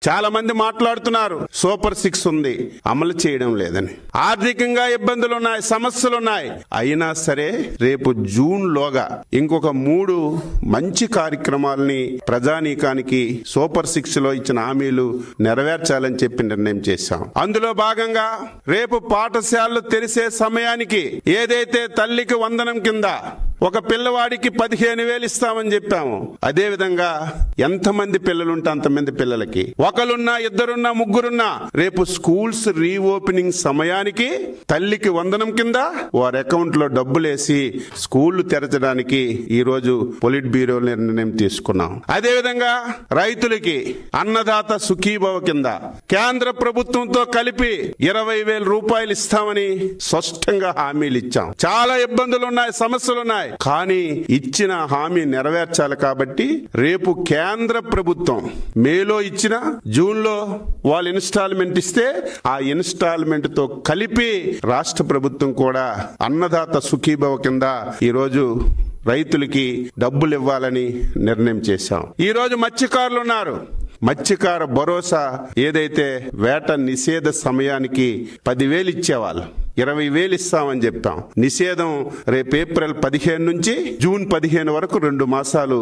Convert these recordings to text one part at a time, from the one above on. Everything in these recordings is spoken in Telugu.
చాలా మంది మాట్లాడుతున్నారు సూపర్ 6 ఉంది, అమలు చేయడం లేదని. ఆర్థికంగా ఇబ్బందులు ఉన్నాయి, సమస్యలు ఉన్నాయి. అయినా సరే రేపు జూన్ లోగా ఇంకొక 3 మంచి కార్యక్రమాలని ప్రజానీకానికి సూపర్ 6 లో ఇచ్చిన హామీలు నెరవేర్చాలని చెప్పి నిర్ణయం చేశాం. అందులో భాగంగా రేపు పాఠశాలలు తెరిసే సమయానికి ఏదైతే తల్లికి వందనం కింద ఒక పిల్లవాడికి 15,000 ఇస్తామని చెప్పాము. అదే విధంగా ఎంతమంది పిల్లలుంటే అంతమంది పిల్లలకి, ఒకరున్నా, ఇద్దరున్నా, ముగ్గురున్నా, రేపు స్కూల్స్ రీఓపెనింగ్ సమయానికి తల్లికి వందనం కింద వారి అకౌంట్ లో డబ్బులేసి స్కూళ్లు తెరచడానికి ఈ రోజు పొలిట్ బ్యూరో నిర్ణయం తీసుకున్నాం. అదే విధంగా రైతులకి అన్నదాత సుఖీభవ కింద కేంద్ర ప్రభుత్వంతో కలిపి 20,000 రూపాయలు ఇస్తామని స్పష్టంగా హామీలు ఇచ్చాం. చాలా ఇబ్బందులు ఉన్నాయి, సమస్యలు ఉన్నాయి. కానీ ఇచ్చిన హామీ నెరవేర్చాలి కాబట్టి రేపు కేంద్ర ప్రభుత్వం మేలో ఇచ్చిన జూన్లో వాళ్ళు ఇన్స్టాల్మెంట్ ఇస్తే ఆ ఇన్స్టాల్మెంట్ తో కలిపి రాష్ట్ర ప్రభుత్వం కూడా అన్నదాత సుఖీభవ కింద ఈరోజు రైతులకి డబ్బులు ఇవ్వాలని నిర్ణయం చేశాం. ఈ రోజు మత్స్యకారులు ఉన్నారు. మత్స్యకార భరోసా ఏదైతే వేట నిషేధ సమయానికి 10,000 ఇచ్చేవాళ్ళు 20,000 ఇస్తామని చెప్పాం. నిషేధం రేపు ఏప్రిల్ 15 నుంచి జూన్ 15 వరకు 2 మాసాలు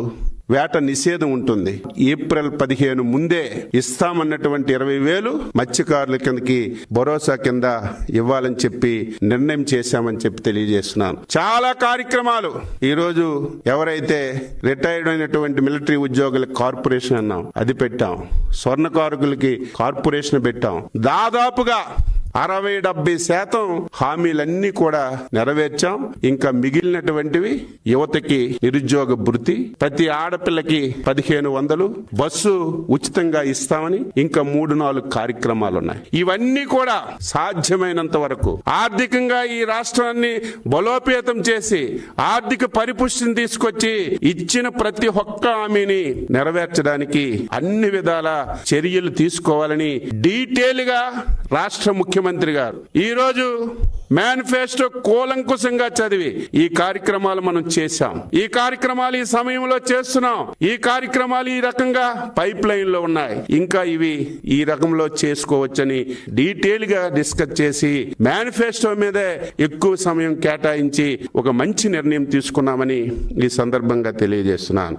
వేట నిషేధం ఉంటుంది. ఏప్రిల్ 15 ముందే ఇస్తామన్నటువంటి 20,000 మత్స్యకారుల కిందకి భరోసా కింద ఇవ్వాలని చెప్పి నిర్ణయం చేశామని చెప్పి తెలియజేస్తున్నాను. చాలా కార్యక్రమాలు ఈరోజు ఎవరైతే రిటైర్డ్ అయినటువంటి మిలిటరీ ఉద్యోగుల కార్పొరేషన్ అన్నాం, అది పెట్టాం. స్వర్ణకారులకి కార్పొరేషన్ పెట్టాం. దాదాపుగా 60-70% హామీలన్నీ కూడా నెరవేర్చాం. ఇంకా మిగిలినటువంటివి యువతకి నిరుద్యోగ భృతి, ప్రతి ఆడపిల్లకి 1,500, బస్సు ఉచితంగా ఇస్తామని ఇంకా 3-4 కార్యక్రమాలు ఉన్నాయి. ఇవన్నీ కూడా సాధ్యమైనంత వరకు ఆర్థికంగా ఈ రాష్ట్రాన్ని బలోపేతం చేసి ఆర్థిక పరిపుష్టిని తీసుకొచ్చి ఇచ్చిన ప్రతి ఒక్క హామీని నెరవేర్చడానికి అన్ని విధాల చర్యలు తీసుకోవాలని డీటెయిల్ గా రాష్ట్ర ముఖ్యమంత్రి గారు ఈ రోజు మేనిఫెస్టో కూలంకుశంగా చదివి ఈ కార్యక్రమాలు మనం చేశాం. ఈ కార్యక్రమాలు ఈ సమయంలో చేస్తున్నాం. ఈ కార్యక్రమాలు ఈ రకంగా పైప్ లైన్ లో ఉన్నాయి. ఇంకా ఇవి ఈ రకంలో చేసుకోవచ్చని డీటెయిల్ గా డిస్కస్ చేసి మేనిఫెస్టో మీదే ఎక్కువ సమయం కేటాయించి ఒక మంచి నిర్ణయం తీసుకున్నామని ఈ సందర్భంగా తెలియజేస్తున్నాను.